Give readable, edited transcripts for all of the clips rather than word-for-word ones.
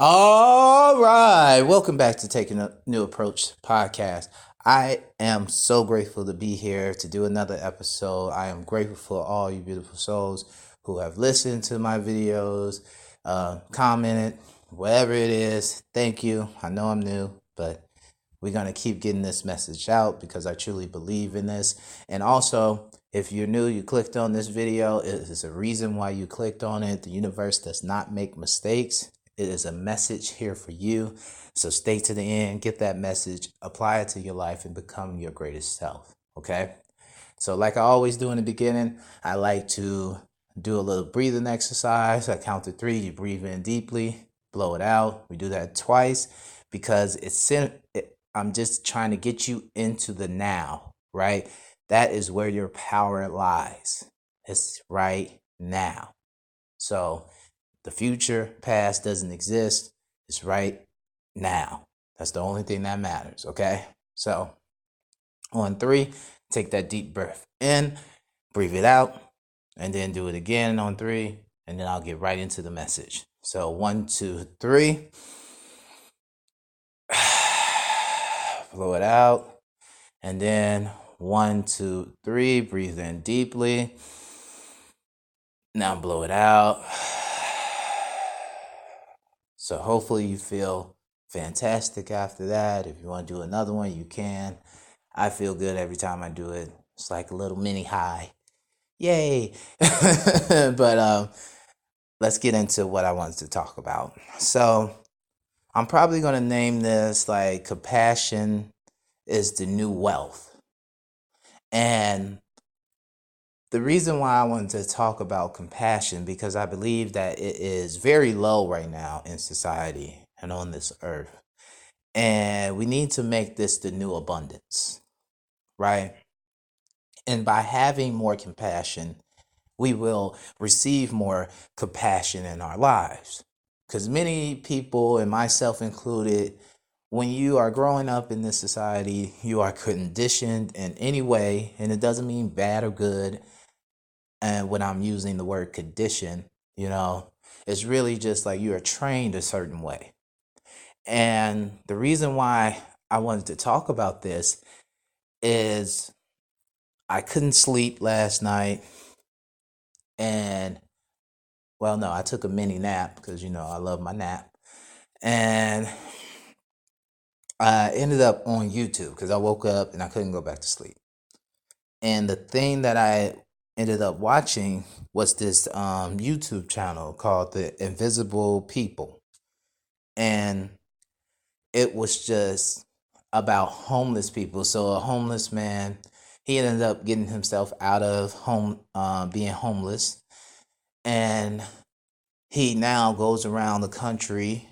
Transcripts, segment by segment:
All right. Welcome back to Taking a New Approach podcast. I am so grateful to be here to do another episode. I am grateful for all you beautiful souls who have listened to my videos, commented, whatever it is. Thank you. I know I'm new, but we're going to keep getting this message out because I truly believe in this. And also, if you're new, you clicked on this video, it is a reason why you clicked on it. The universe does not make mistakes. It is a message here for you. So stay to the end, get that message, apply it to your life, and become your greatest self. Okay? So like I always do in the beginning, I like to do a little breathing exercise. I count to 3. You breathe in deeply, blow it out. We do that twice because I'm just trying to get you into the now, right? That is where your power lies. It's right now. So the future, past doesn't exist. It's right now. That's the only thing that matters, okay? So on 3, take that deep breath in, breathe it out, and then do it again on 3, and then I'll get right into the message. So 1, 2, 3. Blow it out. And then 1, 2, 3. Breathe in deeply. Now blow it out. So hopefully you feel fantastic after that. If you want to do another one, you can. I feel good every time I do it. It's like a little mini high. Yay. But let's get into what I wanted to talk about. So I'm probably going to name this like compassion is the new wealth. And the reason why I wanted to talk about compassion, because I believe that it is very low right now in society and on this earth. And we need to make this the new abundance, right? And by having more compassion, we will receive more compassion in our lives. Because many people, and myself included, when you are growing up in this society, you are conditioned in any way, and it doesn't mean bad or good. And when I'm using the word condition, it's really just like you are trained a certain way. And the reason why I wanted to talk about this is I couldn't sleep last night. And, well, no, I took a mini nap because, I love my nap. And I ended up on YouTube because I woke up and I couldn't go back to sleep. And the thing that I ended up watching was this YouTube channel called The Invisible People. And it was just about homeless people. So a homeless man, he ended up getting himself out of being homeless. And he now goes around the country,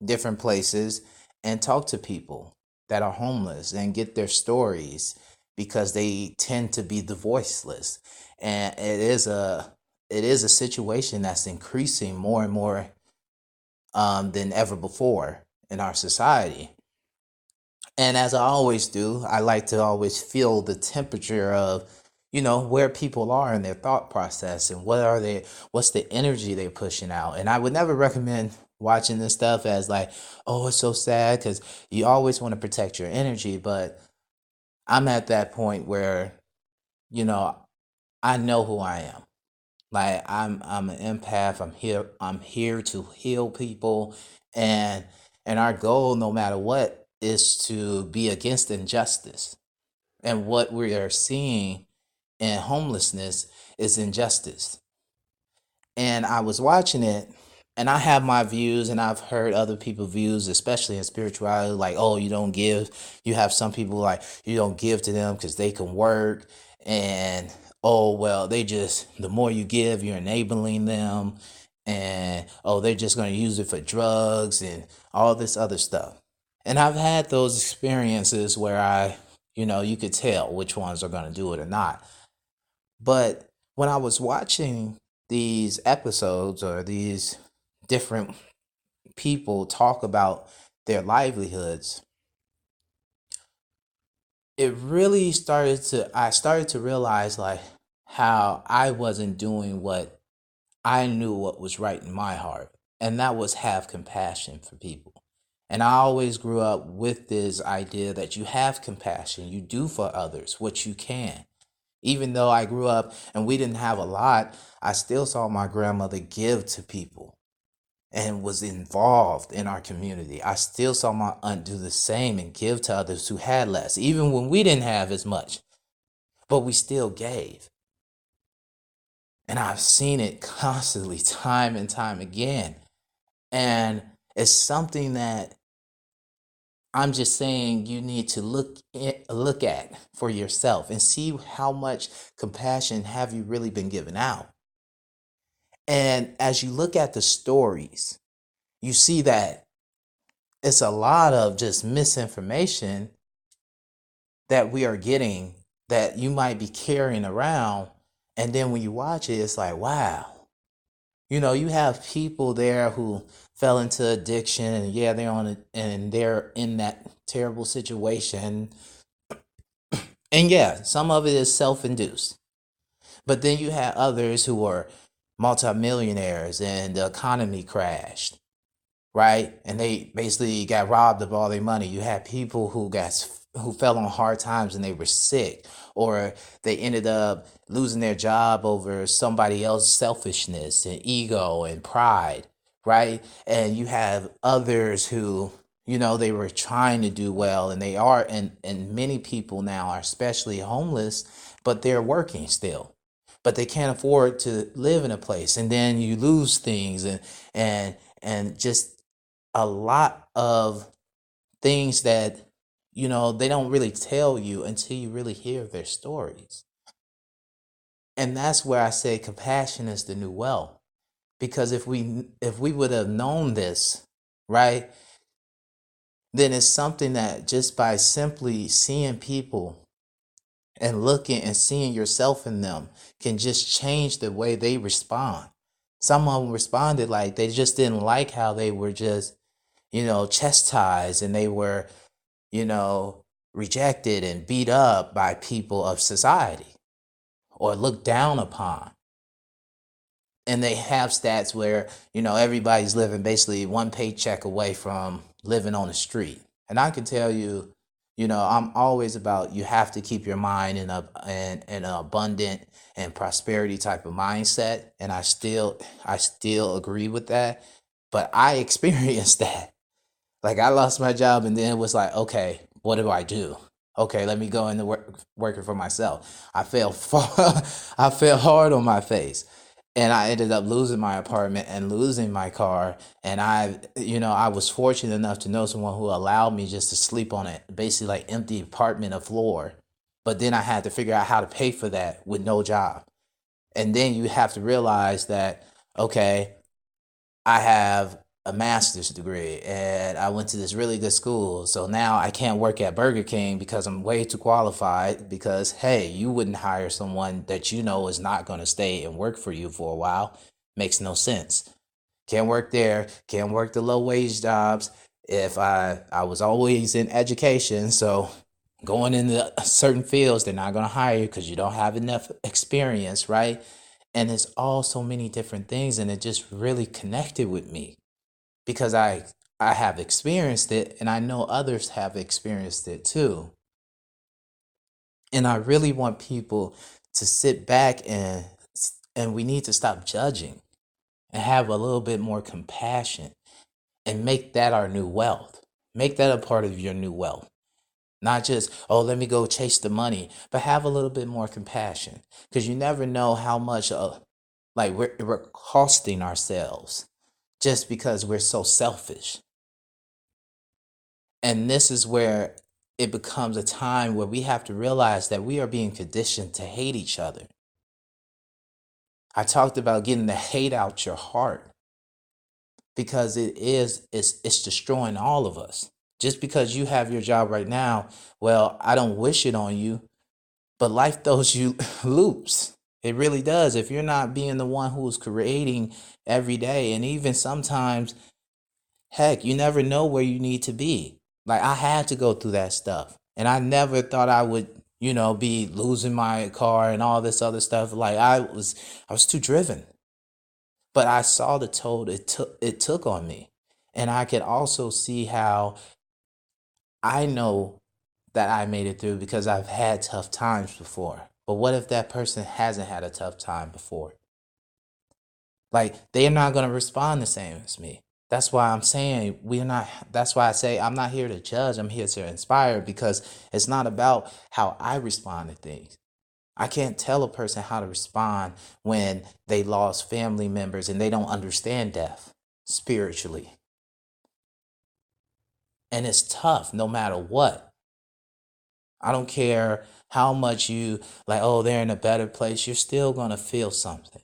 different places, and talk to people that are homeless and get their stories because they tend to be the voiceless. And it is a situation that's increasing more and more than ever before in our society. And as I always do, I like to always feel the temperature of, where people are in their thought process and what's the energy they're pushing out. And I would never recommend watching this stuff as like, oh, it's so sad, because you always want to protect your energy. But I'm at that point where, I know who I am. Like I'm an empath. I'm here to heal people, and our goal, no matter what, is to be against injustice. And what we are seeing in homelessness is injustice. And I was watching it, and I have my views, and I've heard other people's views, especially in spirituality, like, oh, you don't give. You have some people like you don't give to them because they can work, and oh well, the more you give, you're enabling them, and oh, they're just going to use it for drugs and all this other stuff. And I've had those experiences where you could tell which ones are going to do it or not. But when I was watching these episodes or these different people talk about their livelihoods, I started to realize like how I wasn't doing what I knew what was right in my heart. And that was have compassion for people. And I always grew up with this idea that you have compassion, you do for others what you can. Even though I grew up and we didn't have a lot, I still saw my grandmother give to people and was involved in our community. I still saw my aunt do the same and give to others who had less, even when we didn't have as much, but we still gave. And I've seen it constantly, time and time again. And it's something that I'm just saying you need to look at for yourself and see how much compassion have you really been given out. And as you look at the stories, you see that it's a lot of just misinformation that we are getting that you might be carrying around. And then when you watch it, it's like, wow. You have people there who fell into addiction and yeah, they're in that terrible situation. And yeah, some of it is self-induced. But then you have others who are multimillionaires and the economy crashed, right? And they basically got robbed of all their money. You had people who fell on hard times and they were sick, or they ended up losing their job over somebody else's selfishness and ego and pride, right? And you have others who, they were trying to do well, and they are, and many people now are especially homeless, but they're working still, but they can't afford to live in a place. And then you lose things, and just a lot of things that they don't really tell you until you really hear their stories. And that's where I say compassion is the new wealth. Because if we would have known this, right, then it's something that just by simply seeing people and looking and seeing yourself in them can just change the way they respond. Some of them responded like they just didn't like how they were just, chastised, and they were, rejected and beat up by people of society or looked down upon. And they have stats where, everybody's living basically one paycheck away from living on the street. And I can tell you, I'm always about, you have to keep your mind in an abundant and prosperity type of mindset. And I still agree with that. But I experienced that. Like, I lost my job, and then it was like, okay, what do I do? Okay, let me go into working for myself. I fell I fell hard on my face, and I ended up losing my apartment and losing my car. And I was fortunate enough to know someone who allowed me just to sleep on it, basically like empty apartment, a floor. But then I had to figure out how to pay for that with no job. And then you have to realize that, okay, I have a master's degree and I went to this really good school. So now I can't work at Burger King because I'm way too qualified, because, hey, you wouldn't hire someone that is not going to stay and work for you for a while. Makes no sense. Can't work there. Can't work the low wage jobs. If I was always in education, so going into certain fields, they're not going to hire you because you don't have enough experience, right? And it's all so many different things, and it just really connected with me because I have experienced it, and I know others have experienced it too. And I really want people to sit back and we need to stop judging and have a little bit more compassion and make that our new wealth. Make that a part of your new wealth. Not just, oh, let me go chase the money, but have a little bit more compassion, because you never know how much like we're costing ourselves just because we're so selfish. And this is where it becomes a time where we have to realize that we are being conditioned to hate each other. I talked about getting the hate out your heart, because it's destroying all of us. Just because you have your job right now, well, I don't wish it on you, but life throws you loops. It really does. If you're not being the one who's creating every day, and even sometimes, heck, you never know where you need to be. Like, I had to go through that stuff, and I never thought I would, be losing my car and all this other stuff. Like, I was too driven. But I saw the toll it took on me. And I could also see how I know that I made it through because I've had tough times before. But what if that person hasn't had a tough time before? Like, they're not going to respond the same as me. That's why I'm saying we're not, that's why I say I'm not here to judge. I'm here to inspire, because it's not about how I respond to things. I can't tell a person how to respond when they lost family members and they don't understand death spiritually. And it's tough no matter what. I don't care how much you like, oh, they're in a better place. You're still going to feel something.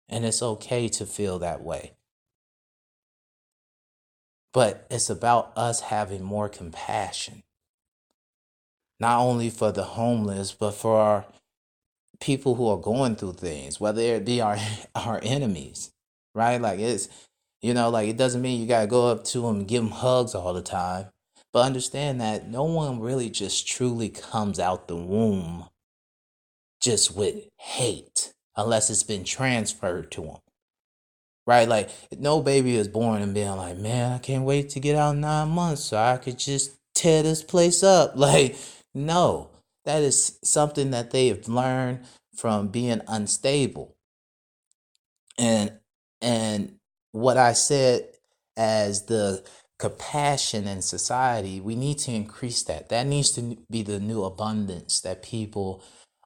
And it's okay to feel that way. But it's about us having more compassion, not only for the homeless, but for our people who are going through things, whether it be our our enemies, right? Like, like, it doesn't mean you gotta go up to them and give them hugs all the time, but understand that no one really just truly comes out the womb just with hate unless it's been transferred to them. Right? Like, no baby is born and being like, man, I can't wait to get out in 9 months so I could just tear this place up. Like, no, that is something that they have learned from being unstable. And and what I said as the compassion in society, we need to increase that. That needs to be the new abundance that people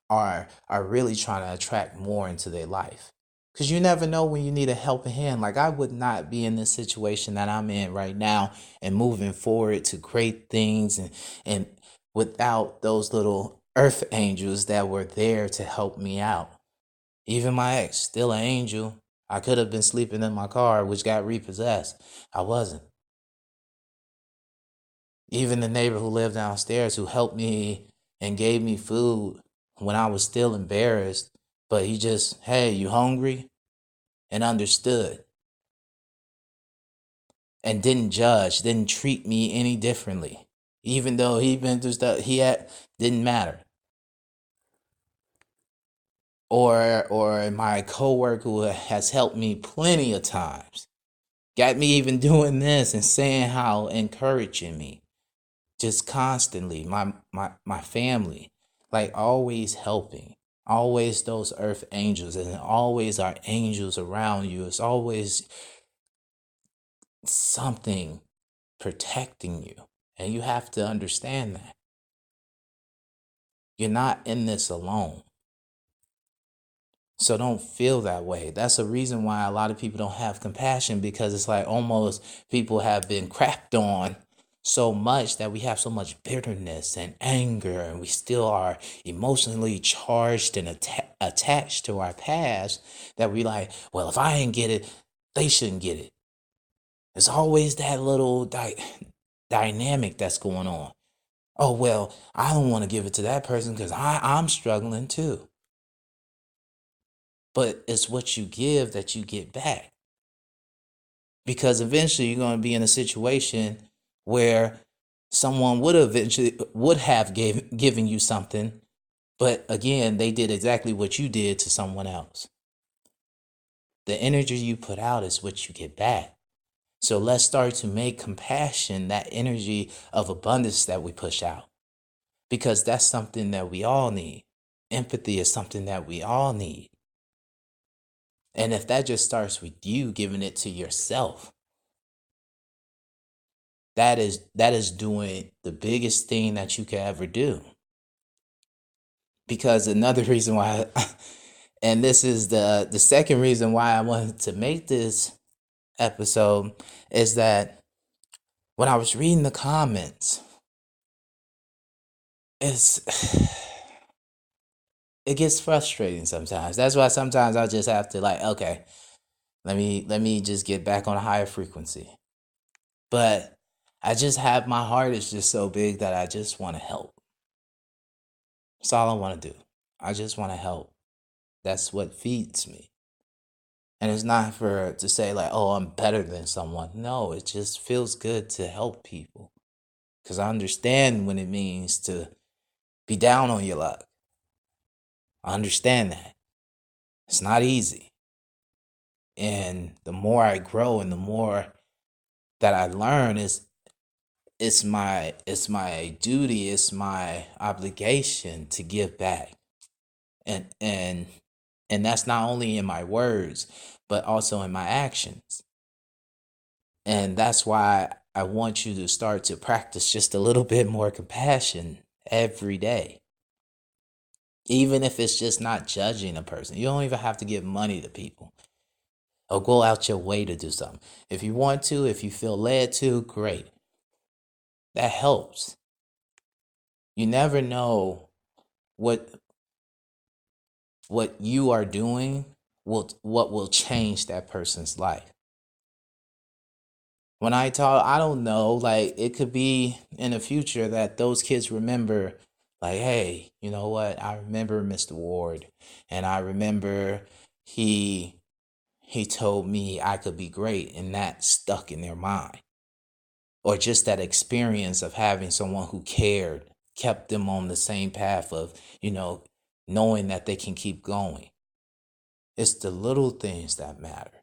are really trying to attract more into their life. Because you never know when you need a helping hand. Like, I would not be in this situation that I'm in right now and moving forward to great things and without those little earth angels that were there to help me out. Even my ex, still an angel. I could have been sleeping in my car, which got repossessed. I wasn't. Even the neighbor who lived downstairs, who helped me and gave me food when I was still embarrassed, but he just, hey, you hungry? And understood. And didn't judge, didn't treat me any differently. Even though he'd been through stuff didn't matter. Or my coworker who has helped me plenty of times. Got me even doing this and saying how encouraging me. Just constantly. My family. Like, always helping. Always those earth angels, and always our angels around you. It's always something protecting you. And you have to understand that. You're not in this alone. So don't feel that way. That's a reason why a lot of people don't have compassion, because it's like almost people have been crapped on so much that we have so much bitterness and anger, and we still are emotionally charged and attached to our past, that we like, well, if I ain't get it, they shouldn't get it. There's always that little dynamic that's going on. Oh, well, I don't want to give it to that person because I'm struggling too. But it's what you give that you get back. Because eventually you're going to be in a situation where someone would have given you something, but again, they did exactly what you did to someone else. The energy you put out is what you get back. So let's start to make compassion that energy of abundance that we push out, because that's something that we all need. Empathy is something that we all need. And if that just starts with you giving it to yourself, that is doing the biggest thing that you could ever do. Because another reason why, and this is the second reason why I wanted to make this episode, is that when I was reading the comments, it's it gets frustrating sometimes. That's why sometimes I just have to, like, okay, let me just get back on a higher frequency. But my heart is just so big that I just want to help. That's all I want to do. I just want to help. That's what feeds me. And it's not to say like, oh, I'm better than someone. No, it just feels good to help people. Because I understand what it means to be down on your luck. I understand that. It's not easy. And the more I grow and the more that I learn, it's my duty, it's my obligation to give back. And that's not only in my words, but also in my actions. And that's why I want you to start to practice just a little bit more compassion every day. Even if it's just not judging a person. You don't even have to give money to people or go out your way to do something. If you want to, if you feel led to, great. That helps. You never know what you are doing what will change that person's life. When I talk, I don't know, like it could be in the future that those kids remember, like, hey, you know what? I remember Mr. Ward, and I remember he he told me I could be great, and that stuck in their mind. Or just that experience of having someone who cared, kept them on the same path of, knowing that they can keep going. It's the little things that matter.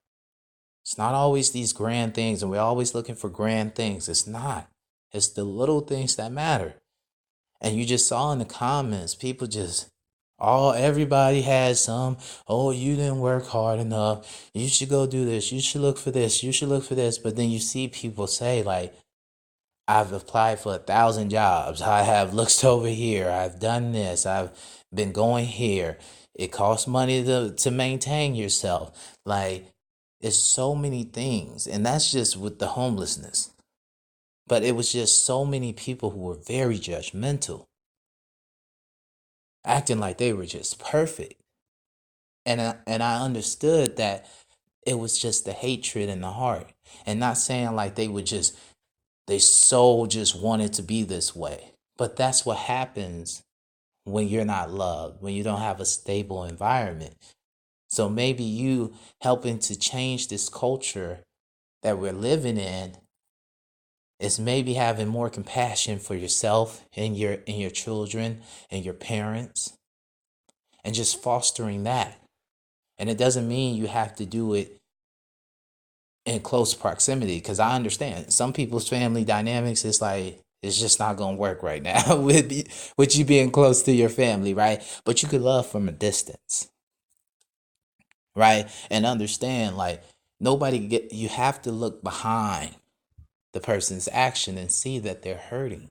It's not always these grand things, and we're always looking for grand things. It's not. It's the little things that matter. And you just saw in the comments, people just, everybody has some, oh, you didn't work hard enough. You should go do this. You should look for this. You should look for this. But then you see people say, like, I've applied for 1,000 jobs. I have looked over here. I've done this. I've been going here. It costs money to maintain yourself. Like, it's so many things. And that's just with the homelessness. But it was just so many people who were very judgmental, acting like they were just perfect. And I understood that it was just the hatred in the heart. And not saying like they so just wanted to be this way. But that's what happens when you're not loved, when you don't have a stable environment. So maybe you helping to change this culture that we're living in is maybe having more compassion for yourself and your children and your parents, and just fostering that. And it doesn't mean you have to do it in close proximity, because I understand some people's family dynamics is like it's just not gonna work right now with you being close to your family, right? But you could love from a distance, right? And understand, like, you have to look behind the person's action and see that they're hurting.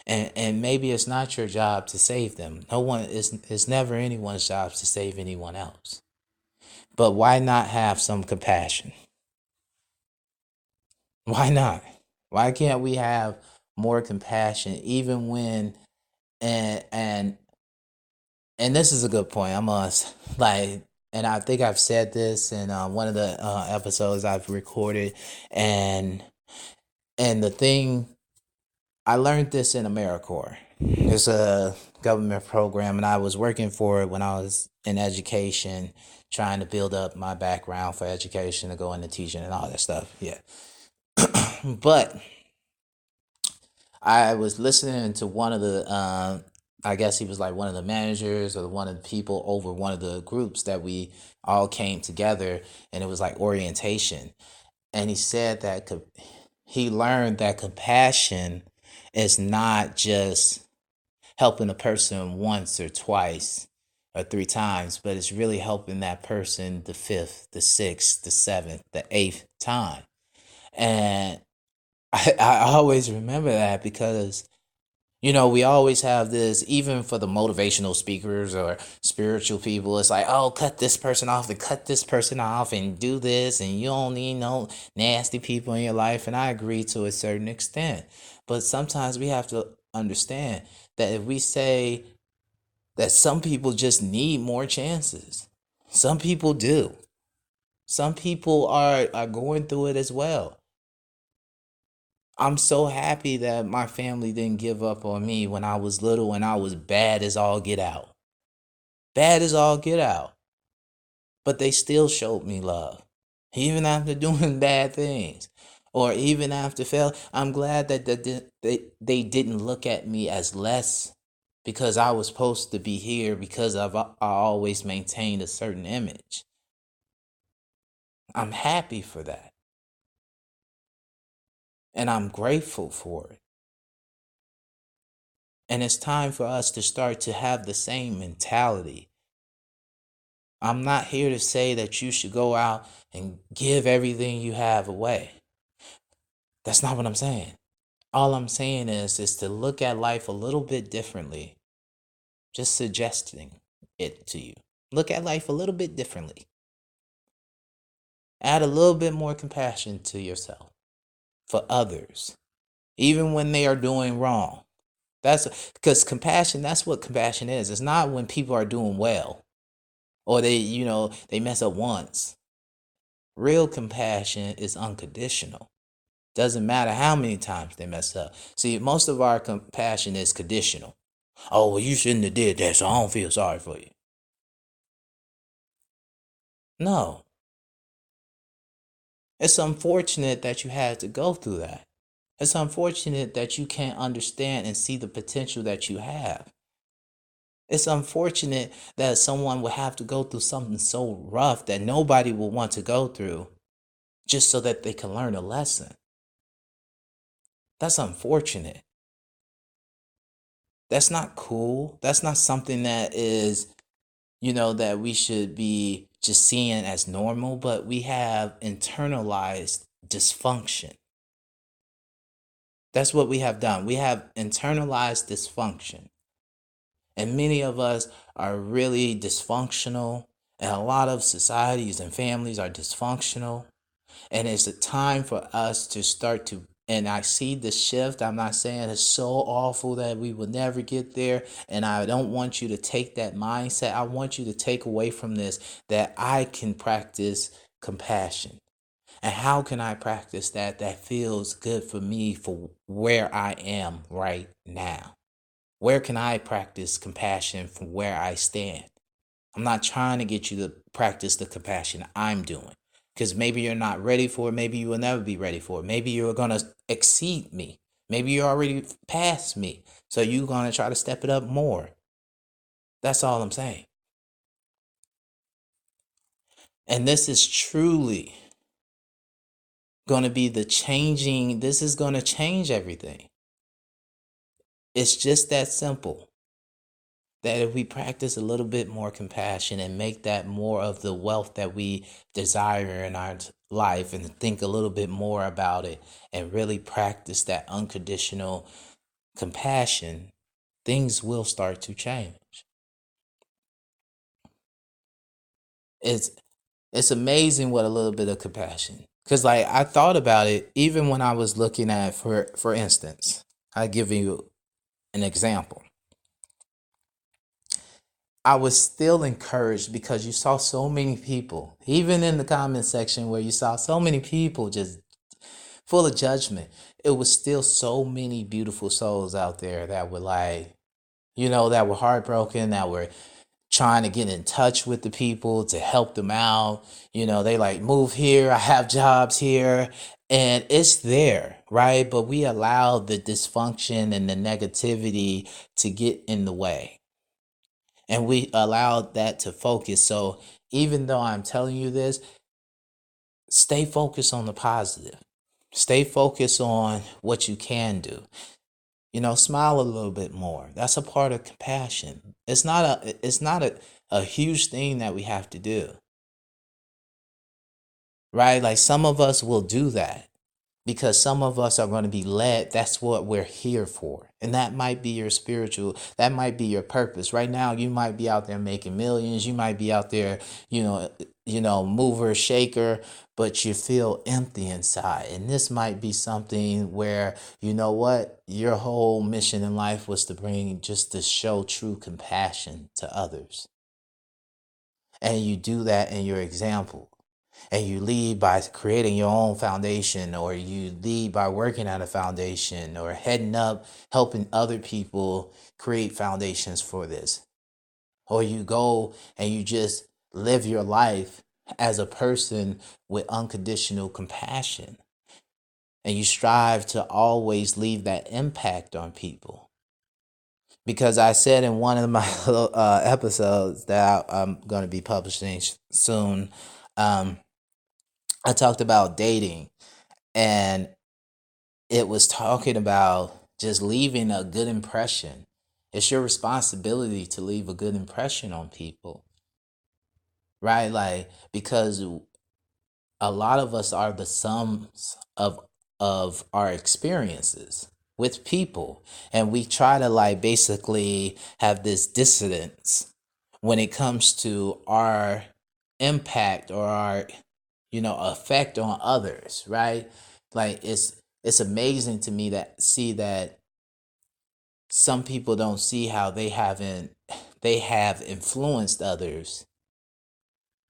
And maybe it's not your job to save them. No one is It's never anyone's job to save anyone else. But why not have some compassion? Why not? Why can't we have more compassion even when and and and this is a good point. I must like and I think I've said this in one of the episodes I've recorded, and the thing I learned this in AmeriCorps. It's a government program, and I was working for it when I was in education, trying to build up my background for education to go into teaching and all that stuff. Yeah. But I was listening to one of the, I guess he was like one of the managers or one of the people over one of the groups that we all came together, and it was like orientation. And he said that he learned that compassion is not just helping a person once or twice or three times, but it's really helping that person the fifth, the sixth, the seventh, the eighth time. And I always remember that because, we always have this, even for the motivational speakers or spiritual people, it's like, oh, cut this person off and cut this person off and do this, and you don't need no nasty people in your life. And I agree to a certain extent. But sometimes we have to understand that if we say that some people just need more chances, some people do. Some people are going through it as well. I'm so happy that my family didn't give up on me when I was little and I was bad as all get out. Bad as all get out. But they still showed me love. Even after doing bad things. Or even after fail. I'm glad that they didn't look at me as less because I was supposed to be here because I always maintained a certain image. I'm happy for that. And I'm grateful for it. And it's time for us to start to have the same mentality. I'm not here to say that you should go out and give everything you have away. That's not what I'm saying. All I'm saying is to look at life a little bit differently. Just suggesting it to you. Look at life a little bit differently. Add a little bit more compassion to yourself for others, even when they are doing wrong. That's because compassion, that's what compassion is. It's not when people are doing well or they mess up once. Real compassion is unconditional. Doesn't matter how many times they mess up. See, most of our compassion is conditional. Oh, well, you shouldn't have did that, so I don't feel sorry for you. No. It's unfortunate that you had to go through that. It's unfortunate that you can't understand and see the potential that you have. It's unfortunate that someone would have to go through something so rough that nobody will want to go through just so that they can learn a lesson. That's unfortunate. That's not cool. That's not something that is, that we should be just seeing as normal, but we have internalized dysfunction. That's what we have done. We have internalized dysfunction. And many of us are really dysfunctional. And a lot of societies and families are dysfunctional. And it's a time for us to start to, and I see the shift. I'm not saying it's so awful that we will never get there. And I don't want you to take that mindset. I want you to take away from this that I can practice compassion. And how can I practice that feels good for me for where I am right now? Where can I practice compassion from where I stand? I'm not trying to get you to practice the compassion I'm doing because maybe you're not ready for it. Maybe you will never be ready for it. Maybe you're going to exceed me. Maybe you're already past me. So you're going to try to step it up more. That's all I'm saying. And this is truly going to be this is going to change everything. It's just that simple. That if we practice a little bit more compassion and make that more of the wealth that we desire in our life and think a little bit more about it and really practice that unconditional compassion, things will start to change. It's it's amazing what a little bit of compassion. Cause like I thought about it even when I was looking at for instance, I give you an example. I was still encouraged because you saw so many people, even in the comment section where you saw so many people just full of judgment. It was still so many beautiful souls out there that were like, that were heartbroken, that were trying to get in touch with the people to help them out. They like move here, I have jobs here, and it's there, right? But we allow the dysfunction and the negativity to get in the way and we allowed that to focus. So even though I'm telling you this, stay focused on the positive. Stay focused on what you can do. Smile a little bit more. That's a part of compassion. It's not a huge thing that we have to do. Right? Like some of us will do that because some of us are going to be led. That's what we're here for. And that might be your that might be your purpose. Right now, you might be out there making millions. You might be out there, mover, shaker, but you feel empty inside. And this might be something where, your whole mission in life was to show true compassion to others. And you do that in your example. And you lead by creating your own foundation, or you lead by working at a foundation, or heading up, helping other people create foundations for this. Or you go and you just live your life as a person with unconditional compassion. And you strive to always leave that impact on people. Because I said in one of my episodes that I'm going to be publishing soon, I talked about dating, and it was talking about just leaving a good impression. It's your responsibility to leave a good impression on people, right? Like, because a lot of us are the sums of our experiences with people, and we try to like basically have this dissonance when it comes to our impact or our effect on others, right? Like, it's amazing to me that see that some people don't see how they have influenced others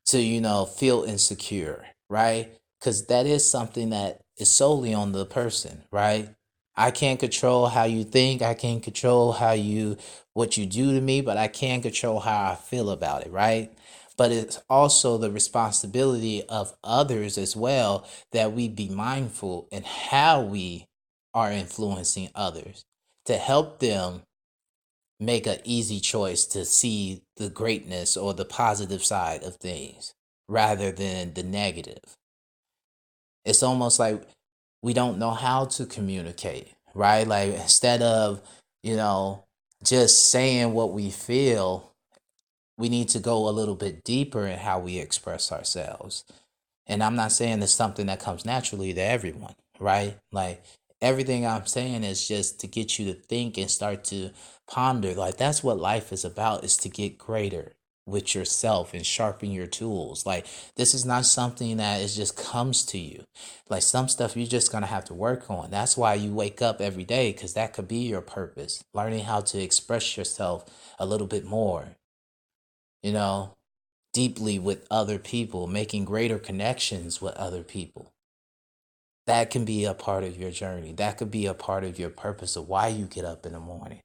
to feel insecure, right? Because that is something that is solely on the person, right? I can't control how you think, I can't control what you do to me, but I can control how I feel about it, right? But it's also the responsibility of others as well, that we be mindful in how we are influencing others, to help them make an easy choice to see the greatness or the positive side of things rather than the negative. It's almost like we don't know how to communicate, right? Like, instead of, you know, just saying what we feel, we need to go a little bit deeper in how we express ourselves. And I'm not saying it's something that comes naturally to everyone, right? Like, everything I'm saying is just to get you to think and start to ponder. Like, that's what life is about, is to get greater with yourself and sharpen your tools. Like, this is not something that is just comes to you. Like, some stuff you're just going to have to work on. That's why you wake up every day, because that could be your purpose. Learning how to express yourself a little bit more, you know, deeply with other people, making greater connections with other people. That can be a part of your journey. That could be a part of your purpose of why you get up in the morning.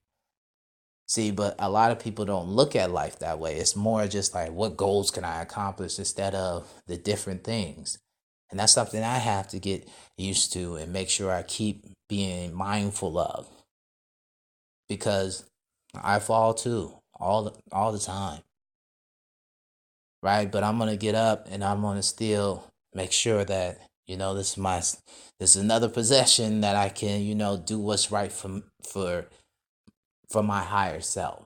See, but a lot of people don't look at life that way. It's more just like, what goals can I accomplish, instead of the different things. And that's something I have to get used to and make sure I keep being mindful of, because I fall too all the time, right? But I'm gonna get up and I'm gonna still make sure that this is another possession that I can do what's right for my higher self,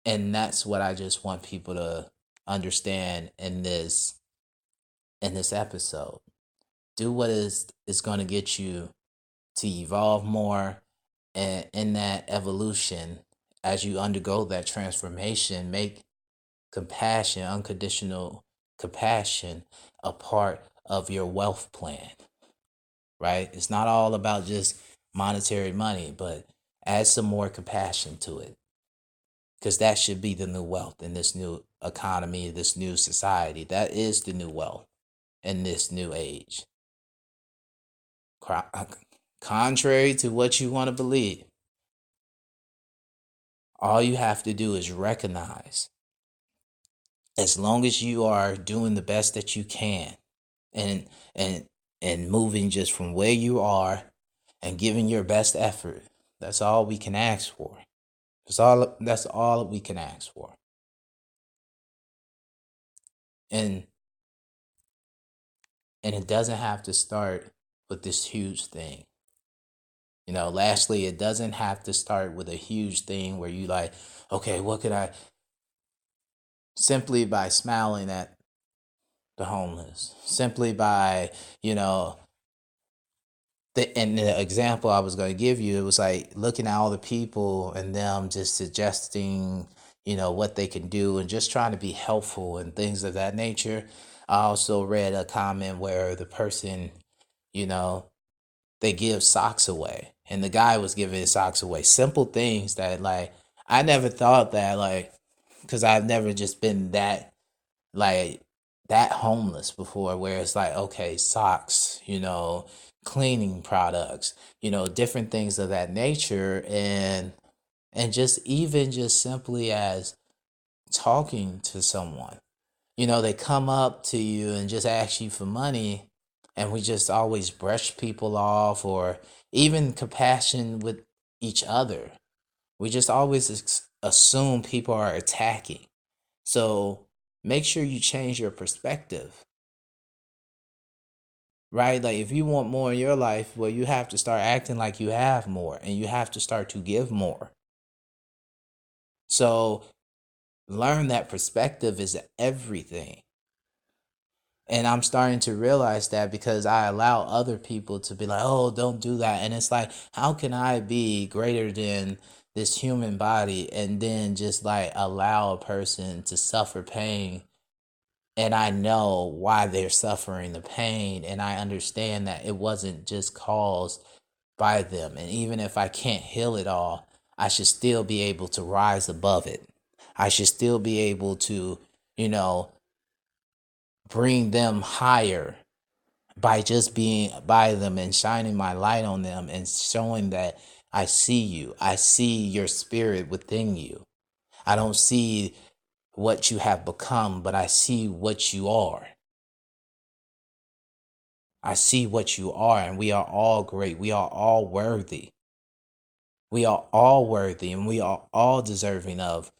and that's what I just want people to understand in this episode. Do what is going to get you to evolve more, and in that evolution, as you undergo that transformation, make compassion, unconditional compassion, a part of your wealth plan, right? It's not all about just monetary money, but add some more compassion to it, because that should be the new wealth in this new economy, this new society. That is the new wealth in this new age. Contrary to what you want to believe, all you have to do is recognize, as long as you are doing the best that you can, and and and moving just from where you are and giving your best effort, that's all we can ask for. That's all we can ask for. And and it doesn't have to start with this huge thing. Lastly, it doesn't have to start with a huge thing where you like, okay, what could I, simply by smiling at the homeless, simply by, you know, and the example I was going to give you, it was like looking at all the people and them just suggesting, what they can do, and just trying to be helpful and things of that nature. I also read a comment where the person, you know, they give socks away, and the guy was giving his socks away. Simple things that, like, I never thought that, like, because I've never just been like that homeless before, where it's like, okay, socks, cleaning products, different things of that nature, and just even just simply as talking to someone. They come up to you and just ask you for money, and we just always brush people off, or even compassion with each other. We just always assume people are attacking. So make sure you change your perspective. right? Like if you want more in your life, well, you have to start acting like you have more, and you have to start to give more. So learn that perspective is everything. And I'm starting to realize that because I allow other people to be like, oh, don't do that. And it's like, how can I be greater than this human body and then just like allow a person to suffer pain? And I know why they're suffering the pain. And I understand that it wasn't just caused by them. And even if I can't heal it all, I should still be able to rise above it. I should still be able to, you know, bring them higher by just being by them and shining my light on them and showing that I see you. I see your spirit within you. I don't see what you have become, but I see what you are. I see what you are, and we are all great. We are all worthy. We are all worthy, and we are all deserving of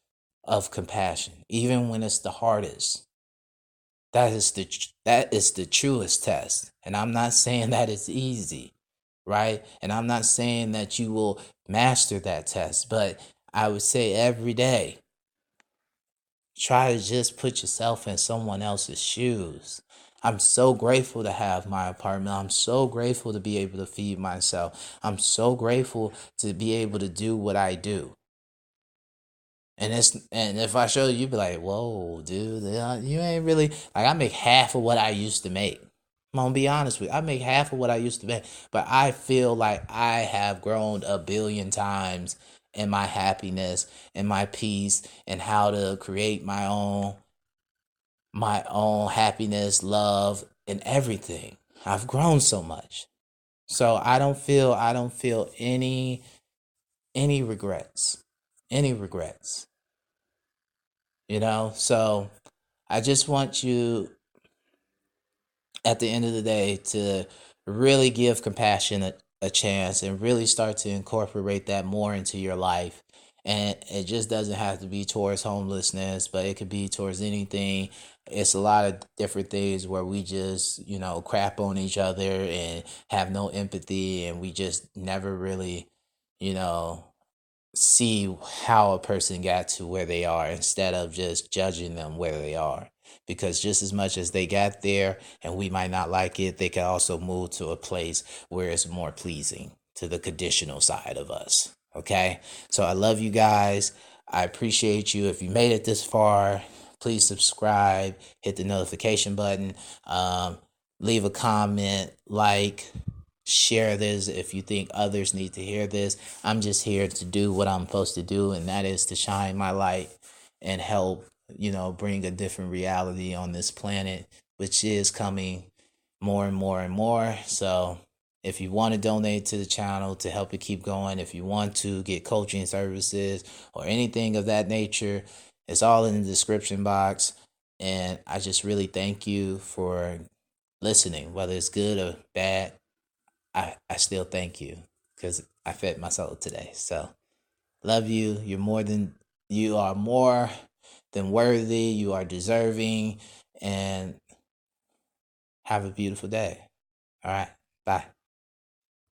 compassion, even when it's the hardest. That is the truest test. And I'm not saying that it's easy, right? And I'm not saying that you will master that test, but I would say every day try to just put yourself in someone else's shoes. I'm so grateful to have my apartment. I'm so grateful to be able to feed myself. I'm so grateful to be able to do what I do. And if I show you, you'd be like, "Whoa, dude, you ain't really like." I make half of what I used to make. I'm gonna be honest with you. I make half of what I used to make, but I feel like I have grown a billion times in my happiness and my peace and how to create my own happiness, love, and everything. I've grown so much, so I don't feel any regrets, any regrets. So I just want you at the end of the day to really give compassion a chance and really start to incorporate that more into your life. And it just doesn't have to be towards homelessness, but it could be towards anything. It's a lot of different things where we just, crap on each other and have no empathy, and we just never really, you know, see how a person got to where they are instead of just judging them where they are. Because just as much as they got there and we might not like it, they can also move to a place where it's more pleasing to the conditional side of us. Okay? So I love you guys. I appreciate you. If you made it this far, please subscribe, hit the notification button, leave a comment, like, share this if you think others need to hear this. I'm just here to do what I'm supposed to do, and that is to shine my light and help, bring a different reality on this planet, which is coming more and more and more. So if you want to donate to the channel to help it keep going, if you want to get coaching services or anything of that nature, it's all in the description box. And I just really thank you for listening, whether it's good or bad. I still thank you because I fed my soul today. So love you. You are more than worthy. You are deserving, and have a beautiful day. All right. Bye.